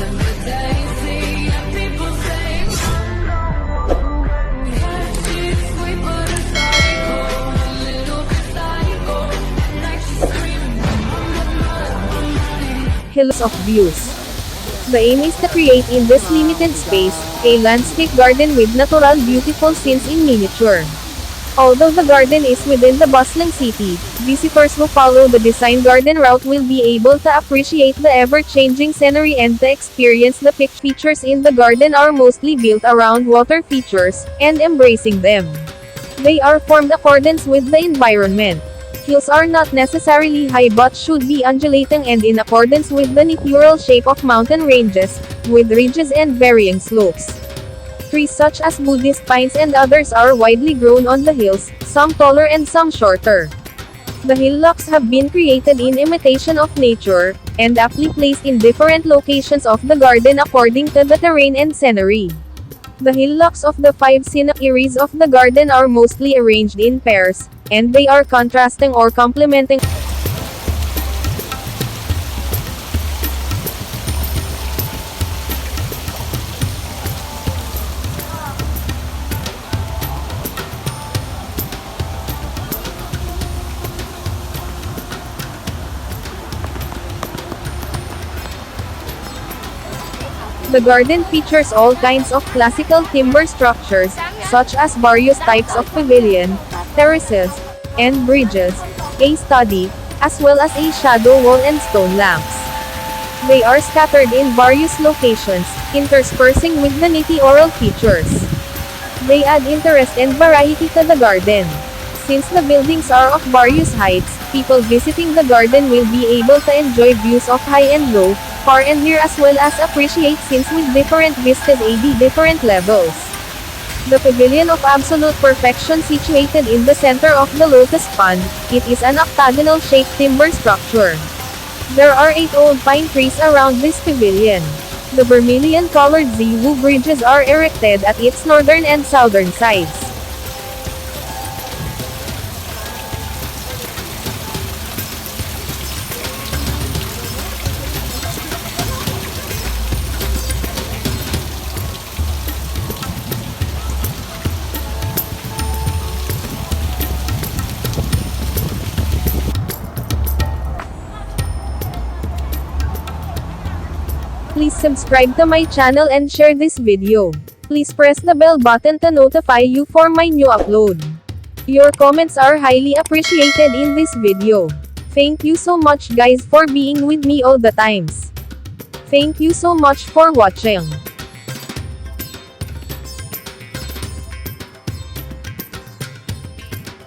Hills of views. The aim is to create in this limited space, a landscape garden with natural beautiful scenes in miniature. Although the garden is within the bustling city, visitors who follow the design garden route will be able to appreciate the ever-changing scenery and to experience the features in the garden are mostly built around water features, and embracing them. They are formed accordance with the environment. Hills are not necessarily high but should be undulating and in accordance with the natural shape of mountain ranges, with ridges and varying slopes. Trees such as Buddhist pines and others are widely grown on the hills, some taller and some shorter. The hillocks have been created in imitation of nature, and aptly placed in different locations of the garden according to the terrain and scenery. The hillocks of the 5 scenic areas of the garden are mostly arranged in pairs, and they are contrasting or complementing. The garden features all kinds of classical timber structures, such as various types of pavilion, terraces, and bridges, a study, as well as a shadow wall and stone lamps. They are scattered in various locations, interspersing with the natural features. They add interest and variety to the garden. Since the buildings are of various heights, people visiting the garden will be able to enjoy views of high and low, far and near as well as appreciate scenes with different vistas at different levels. The Pavilion of Absolute Perfection situated in the center of the Lotus Pond, it is an octagonal-shaped timber structure. There are 8 old pine trees around this pavilion. The vermilion-colored Ziwu bridges are erected at its northern and southern sides. Please subscribe to my channel and share this video. Please press the bell button to notify you for my new upload. Your comments are highly appreciated in this video. Thank you so much guys for being with me all the times. Thank you so much for watching.